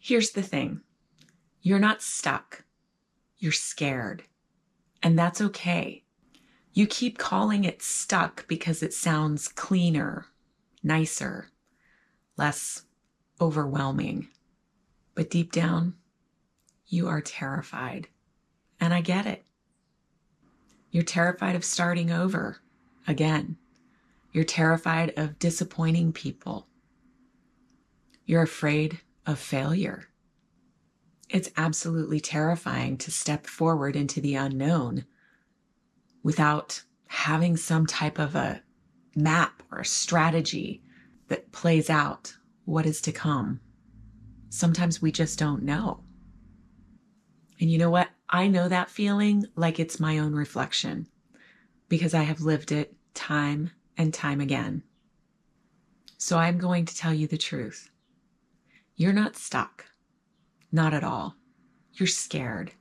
Here's the thing. You're not stuck. You're scared. And that's okay. You keep calling it stuck because it sounds cleaner, nicer, less overwhelming. But deep down, you are terrified. And I get it. You're terrified of starting over again. You're terrified of disappointing people. You're afraid of failure. It's absolutely terrifying to step forward into the unknown without having some type of a map or a strategy that plays out what is to come. Sometimes we just don't know. And you know what? I know that feeling like it's my own reflection because I have lived it time and time again. So I'm going to tell you the truth. You're not stuck. Not at all. You're scared.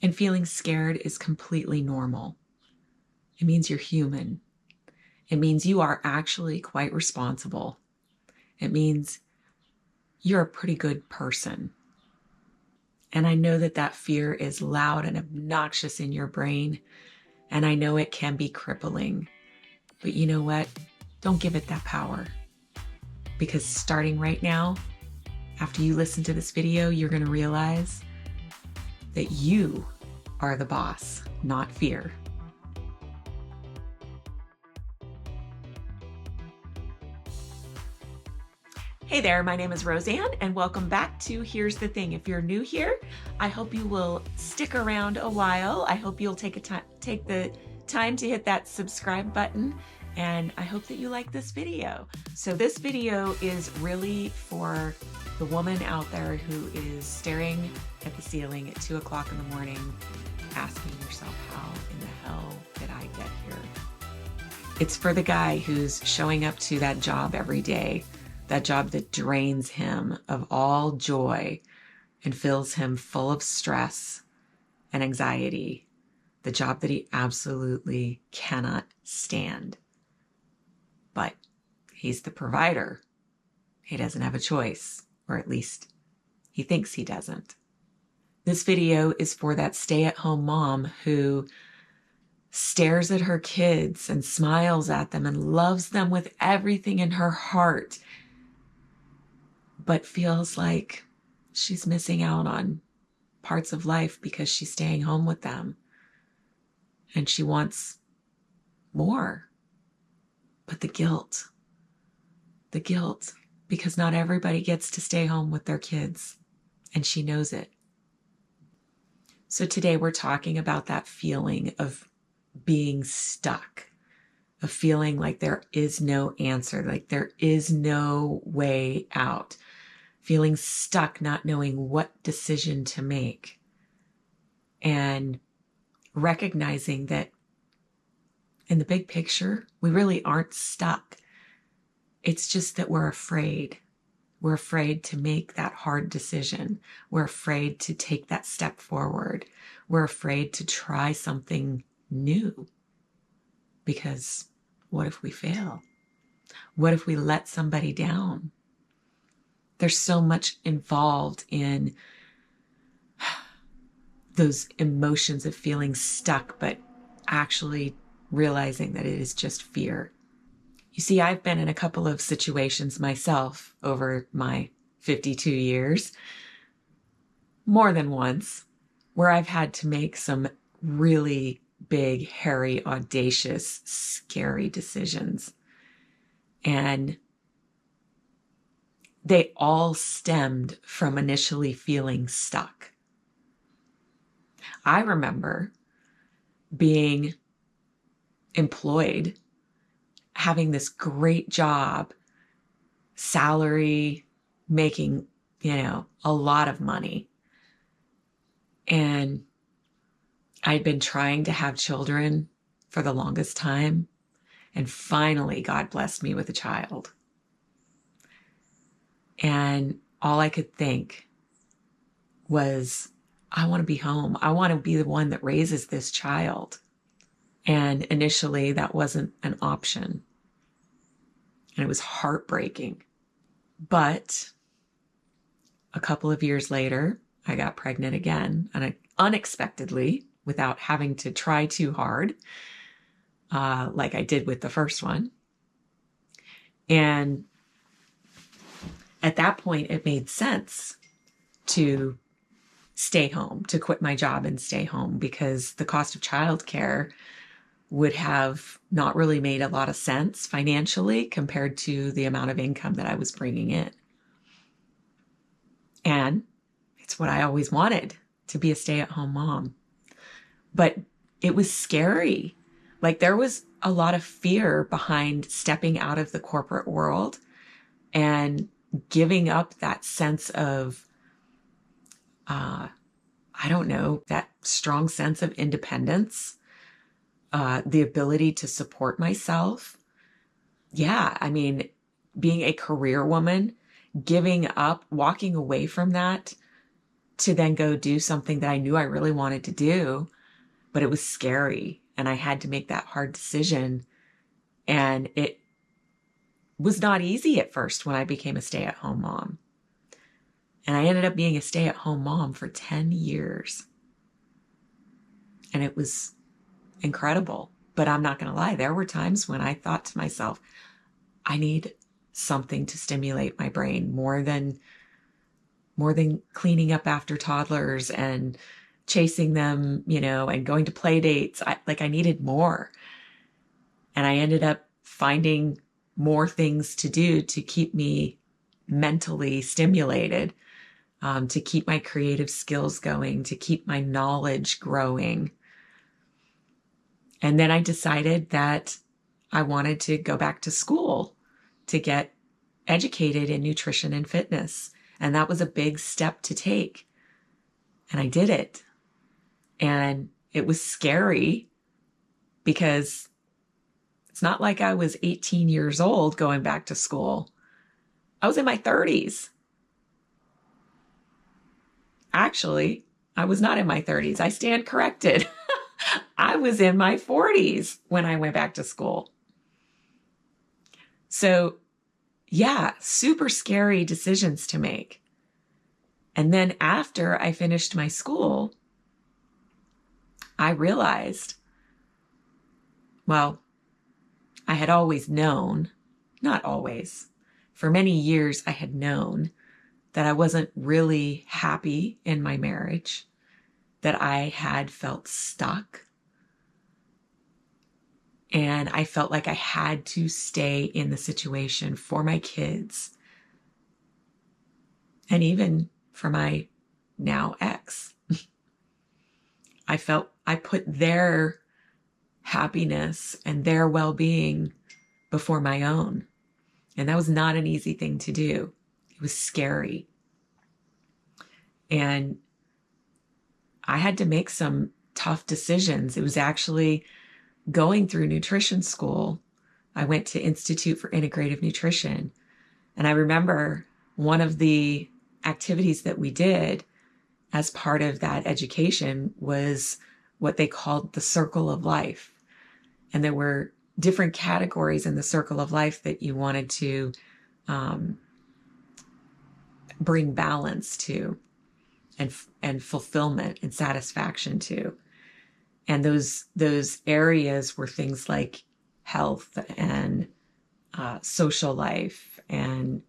And feeling scared is completely normal. It means you're human. It means you are actually quite responsible. It means you're a pretty good person. And I know that that fear is loud and obnoxious in your brain. And I know it can be crippling. But you know what? Don't give it that power. Because starting right now, after you listen to this video, you're going to realize that you are the boss, not fear. Hey there, my name is Roseanne, and welcome back to Here's the Thing. If you're new here, I hope you will stick around a while. I hope you'll take the time to hit that subscribe button, and I hope that you like this video. So this video is really for the woman out there who is staring at the ceiling at 2 o'clock in the morning, asking yourself, how in the hell did I get here? It's for the guy who's showing up to that job every day, that job that drains him of all joy and fills him full of stress and anxiety, the job that he absolutely cannot stand. But he's the provider. He doesn't have a choice, or at least he thinks he doesn't. This video is for that stay-at-home mom who stares at her kids and smiles at them and loves them with everything in her heart, but feels like she's missing out on parts of life because she's staying home with them. And she wants more. But the guilt, because not everybody gets to stay home with their kids, and she knows it. So today we're talking about that feeling of being stuck, of feeling like there is no answer, like there is no way out, feeling stuck, not knowing what decision to make, and recognizing that in the big picture, we really aren't stuck. It's just that we're afraid. We're afraid to make that hard decision. We're afraid to take that step forward. We're afraid to try something new. Because what if we fail? What if we let somebody down? There's so much involved in those emotions of feeling stuck, but actually realizing that it is just fear. You see, I've been in a couple of situations myself over my 52 years, more than once, where I've had to make some really big, hairy, audacious, scary decisions. And they all stemmed from initially feeling stuck. I remember being employed, having this great job, salary, making, a lot of money. And I'd been trying to have children for the longest time. And finally, God blessed me with a child. And all I could think was, I want to be home. I want to be the one that raises this child. And initially, that wasn't an option. And it was heartbreaking. But a couple of years later, I got pregnant again, and unexpectedly, without having to try too hard, like I did with the first one. And at that point, it made sense to stay home, to quit my job and stay home, because the cost of childcare would have not really made a lot of sense financially compared to the amount of income that I was bringing in. And it's what I always wanted, to be a stay-at-home mom. But it was scary. Like, there was a lot of fear behind stepping out of the corporate world and giving up that sense of, I don't know, that strong sense of independence, the ability to support myself. Yeah, I mean, being a career woman, giving up, walking away from that to then go do something that I knew I really wanted to do, but it was scary. And I had to make that hard decision. And it was not easy at first when I became a stay-at-home mom. And I ended up being a stay-at-home mom for 10 years. And it was incredible. But I'm not going to lie, there were times when I thought to myself, I need something to stimulate my brain more than cleaning up after toddlers and chasing them, and going to play dates. I needed more. And I ended up finding more things to do to keep me mentally stimulated, to keep my creative skills going, to keep my knowledge growing. And then I decided that I wanted to go back to school to get educated in nutrition and fitness. And that was a big step to take. And I did it. And it was scary because it's not like I was 18 years old going back to school. I was in my 30s. Actually, I was not in my 30s. I stand corrected. I was in my 40s when I went back to school. So, yeah, super scary decisions to make. And then after I finished my school, I realized, well, I had always known, not always, for many years I had known that I wasn't really happy in my marriage, that I had felt stuck. And I felt like I had to stay in the situation for my kids and even for my now ex. I felt I put their happiness and their well-being before my own. And that was not an easy thing to do. It was scary. And I had to make some tough decisions. It was actually going through nutrition school. I went to Institute for Integrative Nutrition. And I remember one of the activities that we did as part of that education was what they called the circle of life. And there were different categories in the circle of life that you wanted to bring balance to and fulfillment and satisfaction to. And those areas were things like health and social life and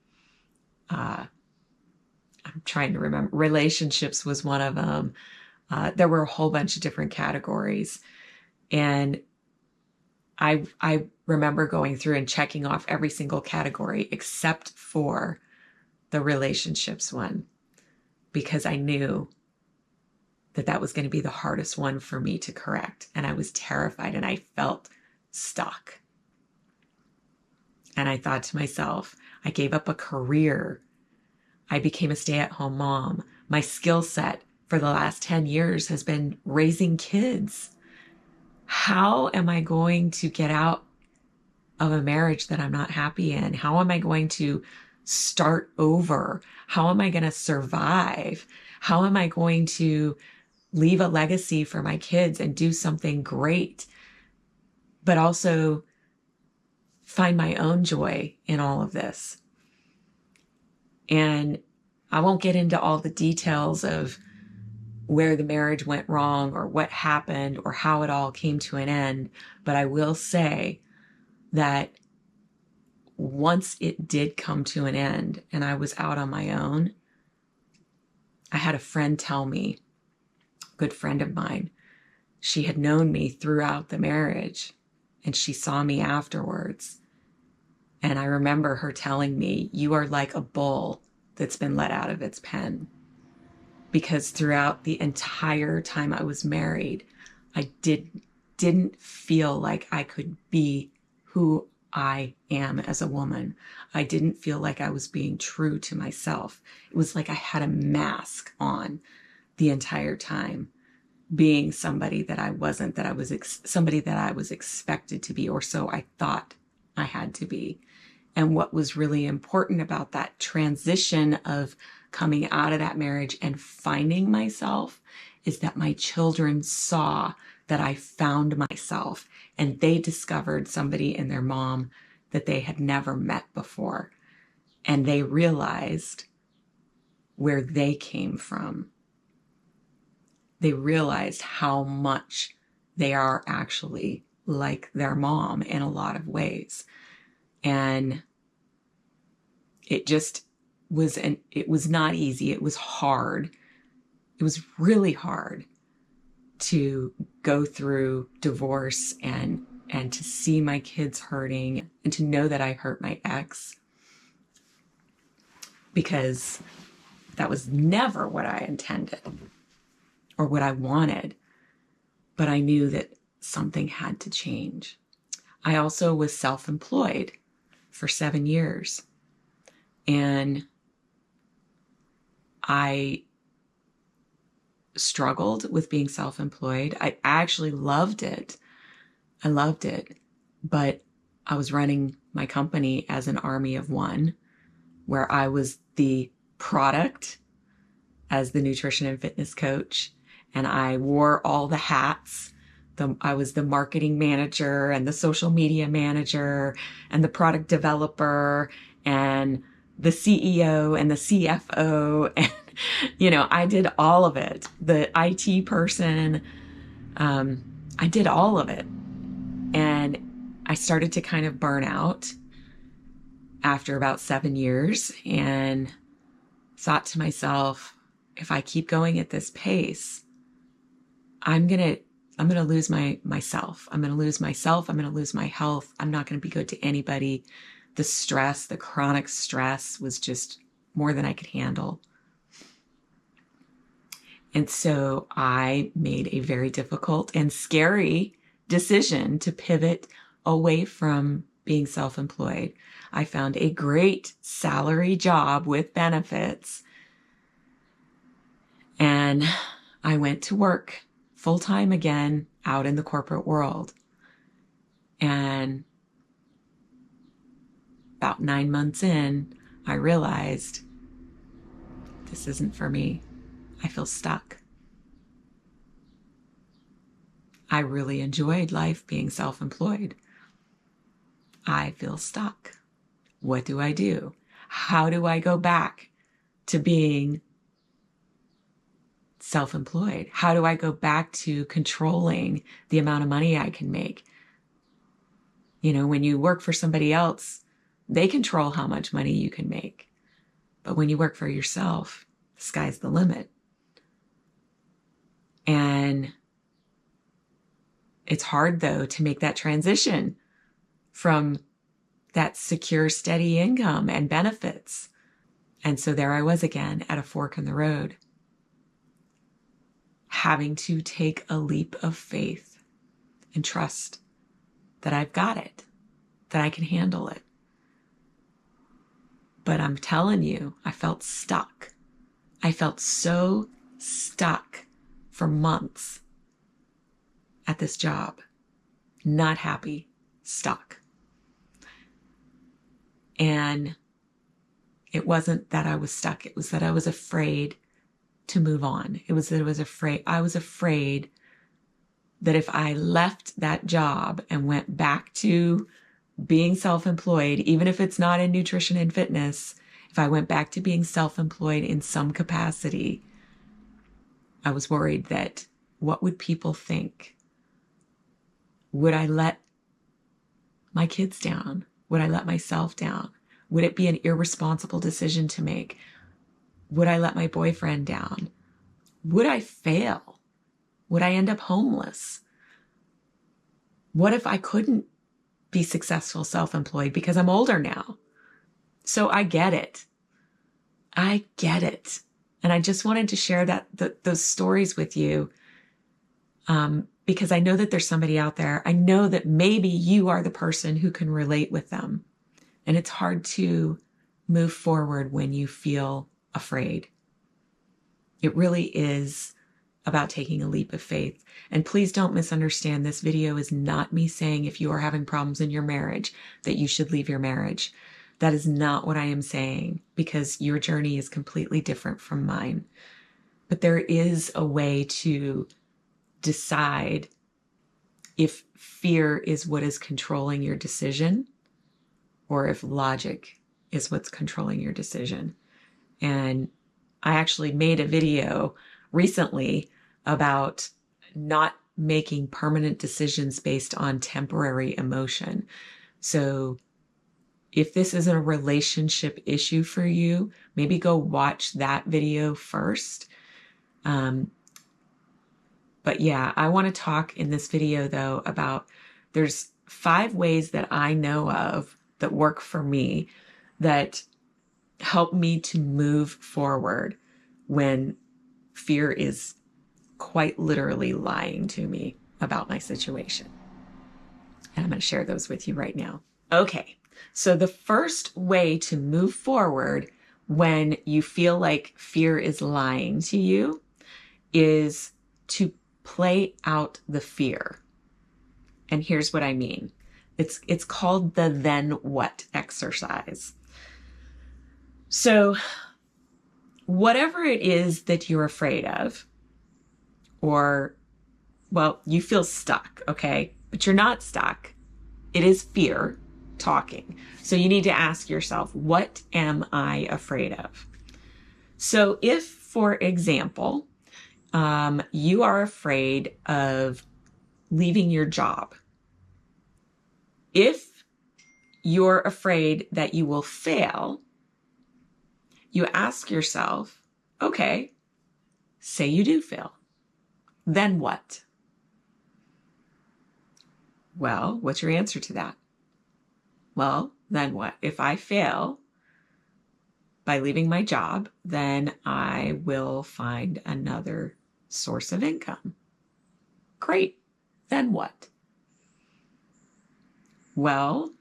I'm trying to remember, relationships was one of them. There were a whole bunch of different categories. And I remember going through and checking off every single category except for the relationships one, because I knew that was going to be the hardest one for me to correct. And I was terrified and I felt stuck. And I thought to myself, I gave up a career. I became a stay-at-home mom. My skill set for the last 10 years has been raising kids. How am I going to get out of a marriage that I'm not happy in? How am I going to start over? How am I going to survive? How am I going to leave a legacy for my kids and do something great, but also find my own joy in all of this? And I won't get into all the details of where the marriage went wrong or what happened or how it all came to an end. But I will say that once it did come to an end and I was out on my own, I had a friend tell me, a good friend of mine, she had known me throughout the marriage and she saw me afterwards. And I remember her telling me, you are like a bull that's been let out of its pen. Because throughout the entire time I was married, I didn't feel like I could be who I am as a woman. I didn't feel like I was being true to myself. It was like I had a mask on the entire time, being somebody that I wasn't, that I was somebody that I was expected to be, or so I thought I had to be. And what was really important about that transition of coming out of that marriage and finding myself is that my children saw that I found myself, and they discovered somebody in their mom that they had never met before. And they realized where they came from. They realized how much they are actually like their mom in a lot of ways. And it just was, it was not easy. It was hard. It was really hard to go through divorce and to see my kids hurting and to know that I hurt my ex, because that was never what I intended or what I wanted. But I knew that something had to change. I also was self-employed for 7 years. And I struggled with being self-employed. I actually loved it. I loved it. But I was running my company as an army of one, where I was the product as the nutrition and fitness coach. And I wore all the hats. I was the marketing manager and the social media manager and the product developer and the CEO and the CFO. And, I did all of it. The IT person, I did all of it. And I started to kind of burn out after about 7 years and thought to myself, if I keep going at this pace, I'm going to lose myself. I'm going to lose myself. I'm going to lose my health. I'm not going to be good to anybody. The stress, the chronic stress was just more than I could handle. And so I made a very difficult and scary decision to pivot away from being self-employed. I found a great salary job with benefits. And I went to work full-time again out in the corporate world. And about 9 months in, I realized this isn't for me. I feel stuck. I really enjoyed life being self-employed. I feel stuck. What do I do? How do I go back to being self-employed? How do I go back to controlling the amount of money I can make? When you work for somebody else, they control how much money you can make. But when you work for yourself, the sky's the limit. And it's hard, though, to make that transition from that secure, steady income and benefits. And so there I was again at a fork in the road, having to take a leap of faith and trust that I've got it, that I can handle it. But I'm telling you, I felt stuck. I felt so stuck for months at this job. Not happy, stuck. And it wasn't that I was stuck. It was that I was afraid to move on. It was that I was afraid that if I left that job and went back to being self-employed, even if it's not in nutrition and fitness, If I went back to being self-employed in some capacity, I was worried that what would people think? Would I let my kids down? Would I let myself down? Would it be an irresponsible decision to make? Would I let my boyfriend down? Would I fail? Would I end up homeless? What if I couldn't be successful self-employed because I'm older now? So I get it. I get it. And I just wanted to share those stories with you because I know that there's somebody out there. I know that maybe you are the person who can relate with them. And it's hard to move forward when you feel afraid. It really is about taking a leap of faith. And please don't misunderstand. This video is not me saying if you are having problems in your marriage that you should leave your marriage. That is not what I am saying, because your journey is completely different from mine. But there is a way to decide if fear is what is controlling your decision or if logic is what's controlling your decision. And I actually made a video recently about not making permanent decisions based on temporary emotion. So if this isn't a relationship issue for you, maybe go watch that video first. But yeah, I want to talk in this video though about there's 5 ways that I know of that work for me that help me to move forward when fear is quite literally lying to me about my situation. And I'm going to share those with you right now. Okay, so the first way to move forward when you feel like fear is lying to you is to play out the fear. And here's what I mean. It's called the then what exercise. So whatever it is that you're afraid of, or, well, you feel stuck, okay? But you're not stuck. It is fear talking. So you need to ask yourself, what am I afraid of? So if, for example, you are afraid of leaving your job, if you're afraid that you will fail, you ask yourself, okay, say you do fail. Then what? Well, what's your answer to that? Well, then what? If I fail by leaving my job, then I will find another source of income. Great. Then what? Well,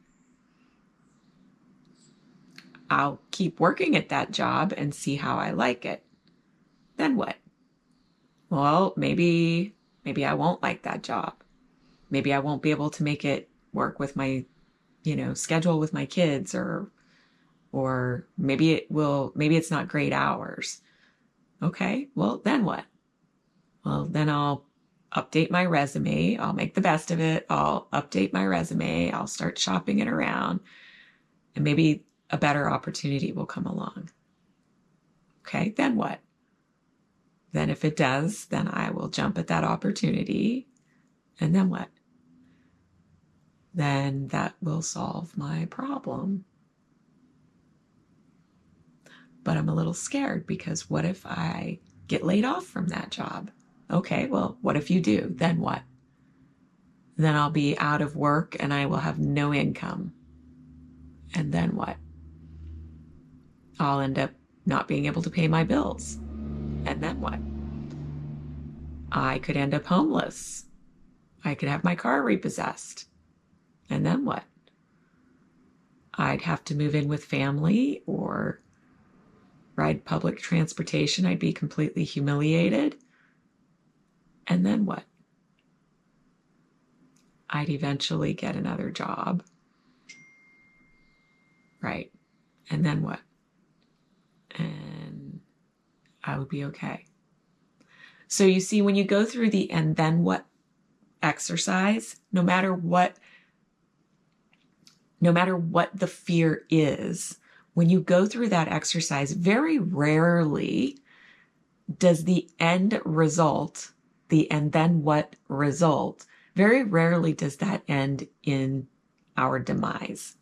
I'll keep working at that job and see how I like it. Then what? Well, maybe I won't like that job. Maybe I won't be able to make it work with my, schedule with my kids, or maybe it's not great hours. Okay, well, then what? Well, then I'll update my resume. I'll make the best of it. I'll update my resume. I'll start shopping it around, and maybe a better opportunity will come along. Okay, then what? Then if it does, then I will jump at that opportunity. And then what? Then that will solve my problem. But I'm a little scared because what if I get laid off from that job? Okay, well, what if you do? Then what? Then I'll be out of work and I will have no income. And then what? I'll end up not being able to pay my bills. And then what? I could end up homeless. I could have my car repossessed. And then what? I'd have to move in with family or ride public transportation. I'd be completely humiliated. And then what? I'd eventually get another job. Right. And then what? And I would be okay. So you see, when you go through the and then what exercise, no matter what the fear is, when you go through that exercise, very rarely does the end result, the and then what result, very rarely does that end in our demise.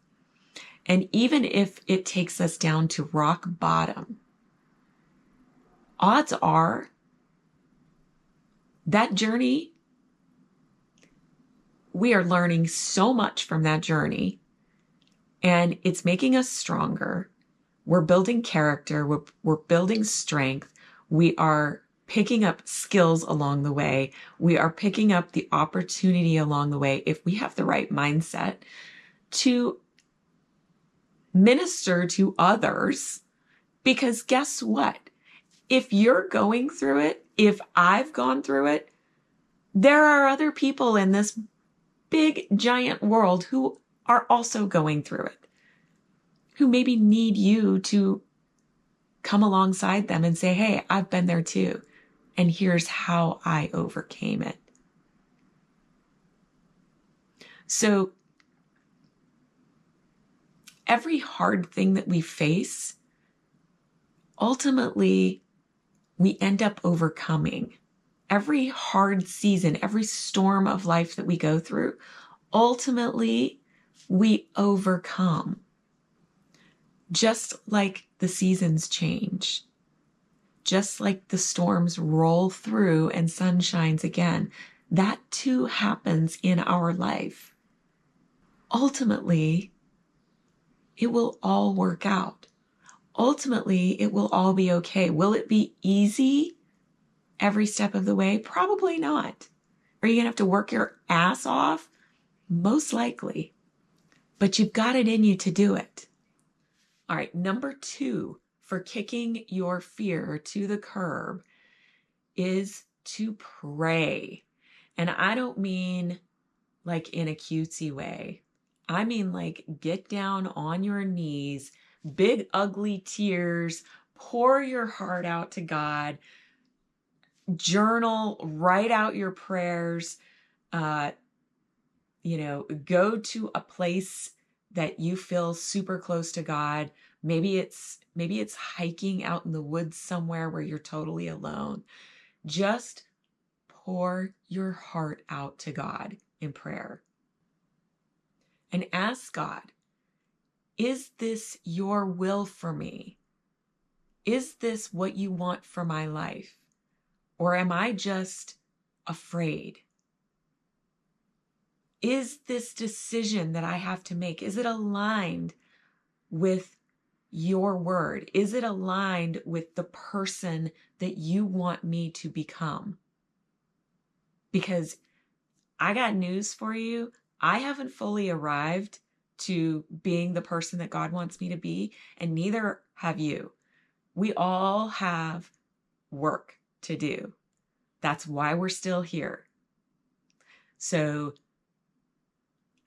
And even if it takes us down to rock bottom, odds are that journey, we are learning so much from that journey, and it's making us stronger. We're building character. We're building strength. We are picking up skills along the way. We are picking up the opportunity along the way, if we have the right mindset, to minister to others. Because guess what? If you're going through it, if I've gone through it, there are other people in this big, giant world who are also going through it, who maybe need you to come alongside them and say, hey, I've been there too, and here's how I overcame it. So every hard thing that we face, ultimately, we end up overcoming. Every hard season, every storm of life that we go through, ultimately, we overcome. Just like the seasons change, just like the storms roll through and sun shines again, that too happens in our life. Ultimately, it will all work out. Ultimately, it will all be okay. Will it be easy every step of the way? Probably not. Are you going to have to work your ass off? Most likely. But you've got it in you to do it. All right, number 2 for kicking your fear to the curb is to pray. And I don't mean like in a cutesy way. I mean like get down on your knees, big ugly tears, pour your heart out to God, journal, write out your prayers, go to a place that you feel super close to God. Maybe it's hiking out in the woods somewhere where you're totally alone. Just pour your heart out to God in prayer and ask God, is this your will for me? Is this what you want for my life? Or am I just afraid? Is this decision that I have to make, is it aligned with your word? Is it aligned with the person that you want me to become? Because I got news for you. I haven't fully arrived to being the person that God wants me to be, and neither have you. We all have work to do. That's why we're still here. So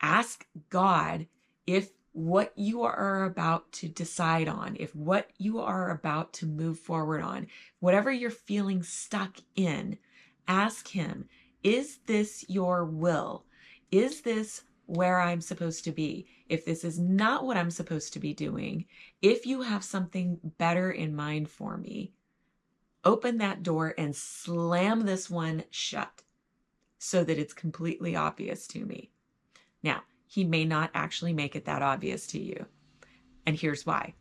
ask God if what you are about to decide on, if what you are about to move forward on, whatever you're feeling stuck in, ask Him, is this your will? Is this where I'm supposed to be? If this is not what I'm supposed to be doing, if you have something better in mind for me, open that door and slam this one shut so that it's completely obvious to me. Now, He may not actually make it that obvious to you. And here's why.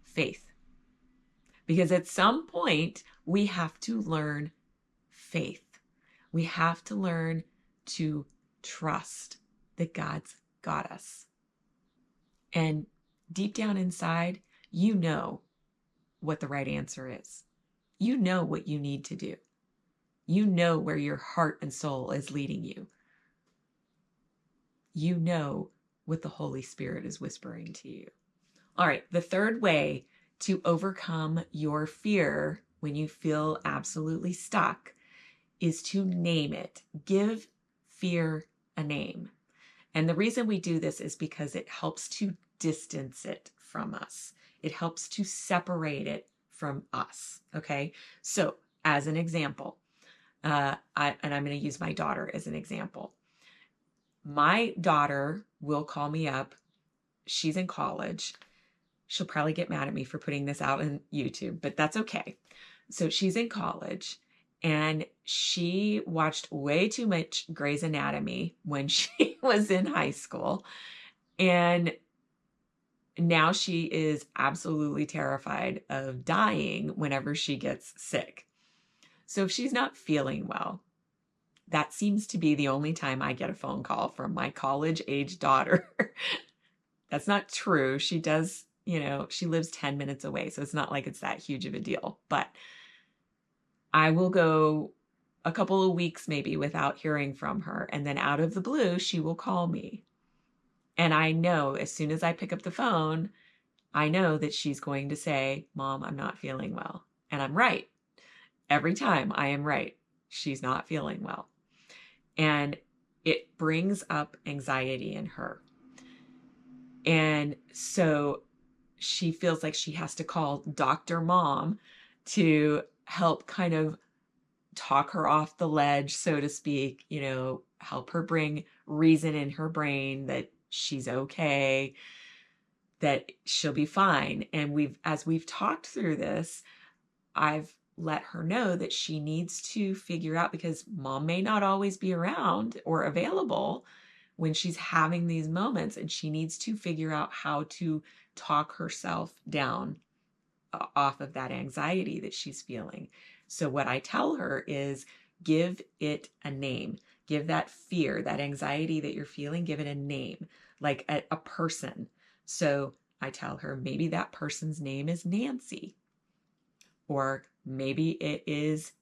Faith. Because at some point, we have to learn faith. We have to learn to trust that God's got us. And deep down inside, you know what the right answer is. You know what you need to do. You know where your heart and soul is leading you. You know what the Holy Spirit is whispering to you. All right, the third way to overcome your fear when you feel absolutely stuck is to name it. Give fear a name. And the reason we do this is because it helps to distance it from us. It helps to separate it from us, okay? So as an example, I'm going to use my daughter as an example. My daughter will call me up. She's in college. She'll probably get mad at me for putting this out on YouTube, but that's okay. So she's in college and she watched way too much Grey's Anatomy when she was in high school. And now she is absolutely terrified of dying whenever she gets sick. So if she's not feeling well, that seems to be the only time I get a phone call from my college-age daughter. That's not true. She does, she lives 10 minutes away, so it's not like it's that huge of a deal. But I will go a couple of weeks maybe without hearing from her, and then out of the blue, she will call me. And I know as soon as I pick up the phone, I know that she's going to say, "Mom, I'm not feeling well." And I'm right. Every time I am right. She's not feeling well. And it brings up anxiety in her. And so she feels like she has to call Dr. Mom to help kind of talk her off the ledge, so to speak, help her bring reason in her brain that she's okay, that she'll be fine. And as we've talked through this, I've let her know that she needs to figure out, because Mom may not always be around or available when she's having these moments, and she needs to figure out how to talk herself down off of that anxiety that she's feeling. So what I tell her is, give it a name. Give that fear, that anxiety that you're feeling, give it a name, like a person. So I tell her maybe that person's name is Nancy, or maybe it is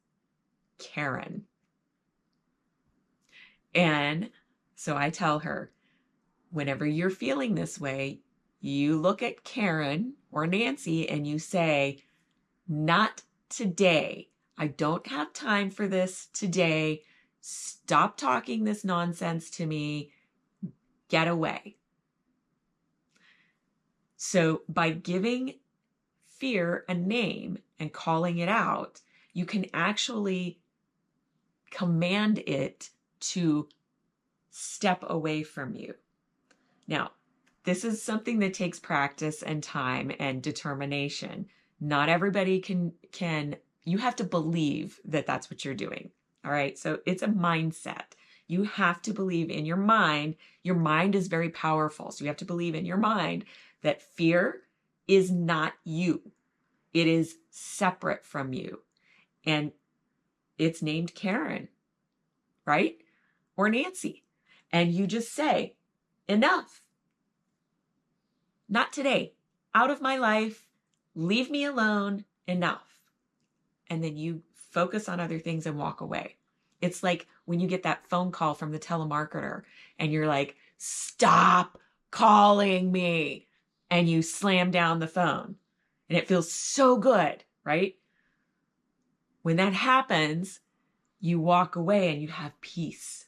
Karen. And so I tell her, whenever you're feeling this way, you look at Karen or Nancy and you say, "Not today. I don't have time for this today. Stop talking this nonsense to me. Get away." So by giving fear a name and calling it out, you can actually command it to step away from you. Now, this is something that takes practice and time and determination. Not everybody can, you have to believe that that's what you're doing. All right. So it's a mindset. You have to believe in your mind. Your mind is very powerful. So you have to believe in your mind that fear is not you. It is separate from you. And it's named Karen, right? Or Nancy. And you just say, "Enough. Not today. Out of my life. Leave me alone. Enough." And then you focus on other things and walk away. It's like when you get that phone call from the telemarketer and you're like, "Stop calling me." And you slam down the phone. And it feels so good, right? When that happens, you walk away and you have peace.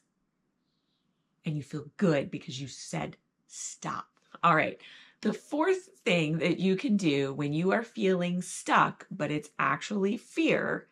And you feel good because you said stop. All right. The fourth thing that you can do when you are feeling stuck, but it's actually fear,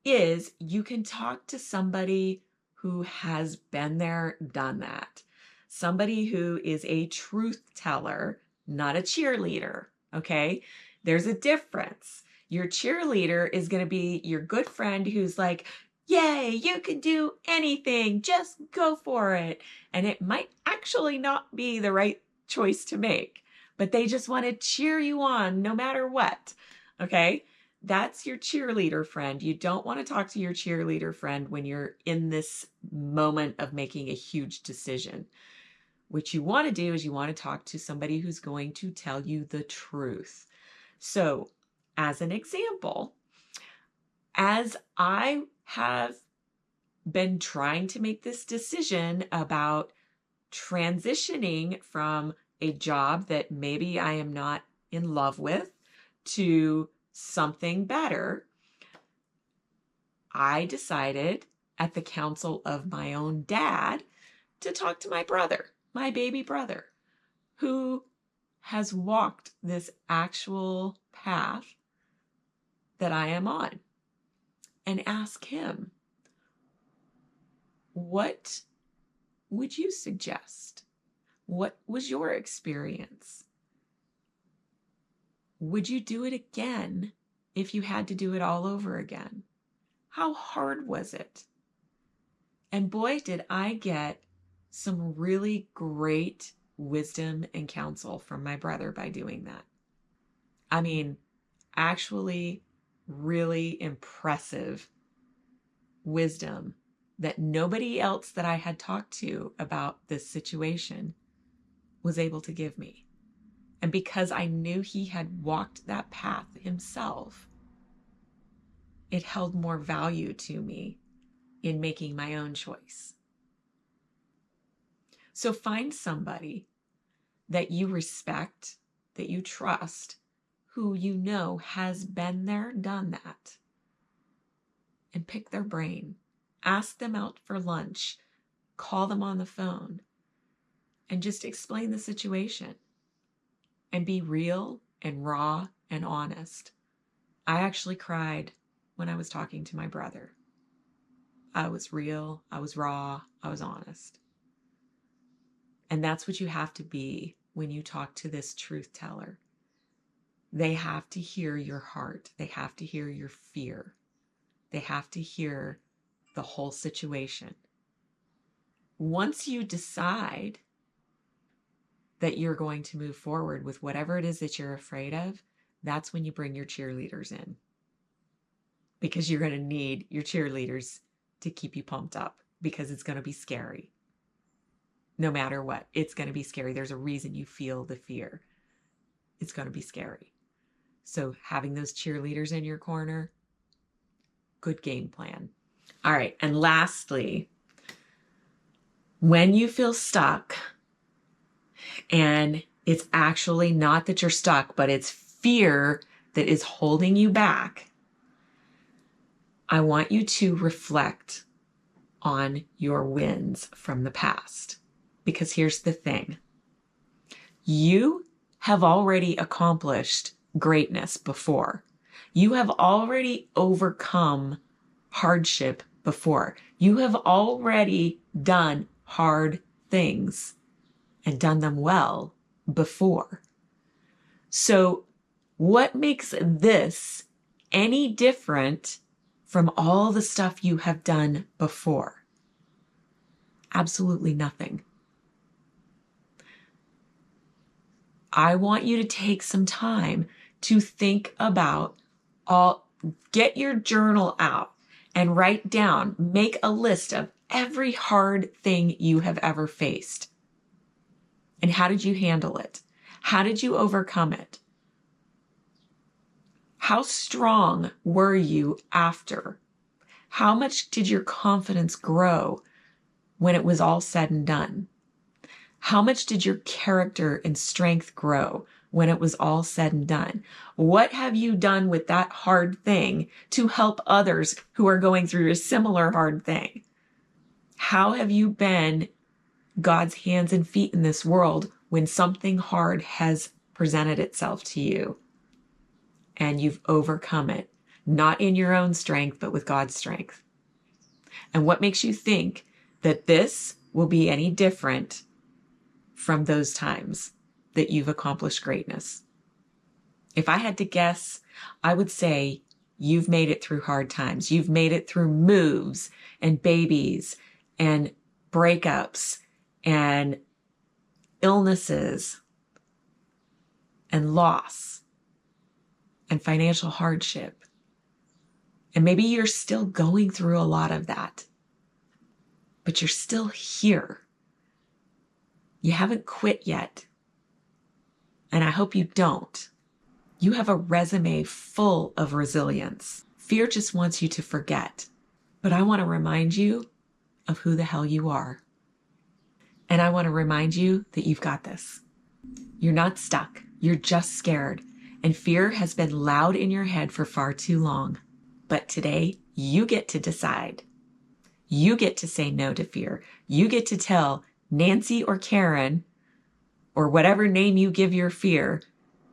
is you can talk to somebody who has been there, done that. Somebody who is a truth teller, not a cheerleader. Okay. There's a difference. Your cheerleader is going to be your good friend who's like, "Yay, you can do anything. Just go for it." And it might actually not be the right choice to make, but they just want to cheer you on no matter what. Okay. That's your cheerleader friend. You don't want to talk to your cheerleader friend when you're in this moment of making a huge decision. What you want to do is you want to talk to somebody who's going to tell you the truth. So, as an example, as I have been trying to make this decision about transitioning from a job that maybe I am not in love with to something better, I decided at the counsel of my own dad to talk to my brother, my baby brother, who has walked this actual path that I am on, and ask him, "What would you suggest? What was your experience?" Would you do it again if you had to do it all over again? How hard was it? And boy, did I get some really great wisdom and counsel from my brother by doing that. I mean, actually, really impressive wisdom that nobody else that I had talked to about this situation was able to give me. And because I knew he had walked that path himself, it held more value to me in making my own choice. So find somebody that you respect, that you trust, who you know has been there, done that, and pick their brain. Ask them out for lunch, call them on the phone, and just explain the situation. And be real and raw and honest. I actually cried when I was talking to my brother. I was real, I was raw, I was honest. And that's what you have to be when you talk to this truth teller. They have to hear your heart. They have to hear your fear. They have to hear the whole situation. Once you decide that you're going to move forward with whatever it is that you're afraid of, that's when you bring your cheerleaders in. Because you're going to need your cheerleaders to keep you pumped up, because it's going to be scary. No matter what, it's going to be scary. There's a reason you feel the fear. It's going to be scary. So having those cheerleaders in your corner, good game plan. All right. And lastly, when you feel stuck, and it's actually not that you're stuck, but it's fear that is holding you back, I want you to reflect on your wins from the past. Because here's the thing. You have already accomplished greatness before. You have already overcome hardship before. You have already done hard things and done them well before. So what makes this any different from all the stuff you have done before? Absolutely nothing. I want you to take some time to think about get your journal out and write down, make a list of every hard thing you have ever faced. And how did you handle it? How did you overcome it? How strong were you after? How much did your confidence grow when it was all said and done? How much did your character and strength grow when it was all said and done? What have you done with that hard thing to help others who are going through a similar hard thing? How have you been God's hands and feet in this world when something hard has presented itself to you and you've overcome it, not in your own strength, but with God's strength? And what makes you think that this will be any different from those times that you've accomplished greatness? If I had to guess, I would say you've made it through hard times. You've made it through moves and babies and breakups and illnesses and loss and financial hardship. And maybe you're still going through a lot of that, but you're still here. You haven't quit yet. And I hope you don't. You have a resume full of resilience. Fear just wants you to forget. But I want to remind you of who the hell you are. And I want to remind you that you've got this. You're not stuck. You're just scared. And fear has been loud in your head for far too long. But today, you get to decide. You get to say no to fear. You get to tell Nancy or Karen, or whatever name you give your fear,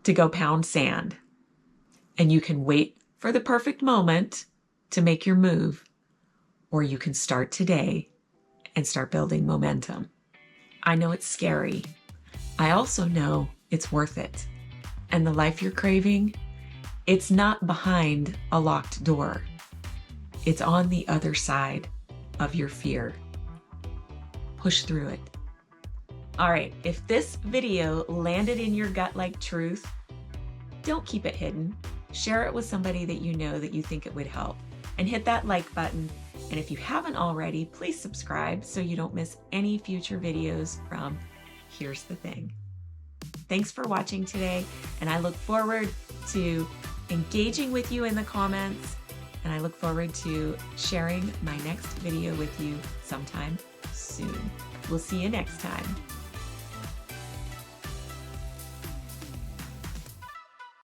to go pound sand. And you can wait for the perfect moment to make your move, or you can start today and start building momentum. I know it's scary. I also know it's worth it. and the life you're craving, it's not behind a locked door. It's on the other side of your fear. Push through it. All right, if this video landed in your gut like truth, don't keep it hidden. Share it with somebody that you know that you think it would help. And hit that like button. And if you haven't already, please subscribe so you don't miss any future videos from Here's the Thing. Thanks for watching today, and I look forward to engaging with you in the comments, and I look forward to sharing my next video with you sometime soon. We'll see you next time.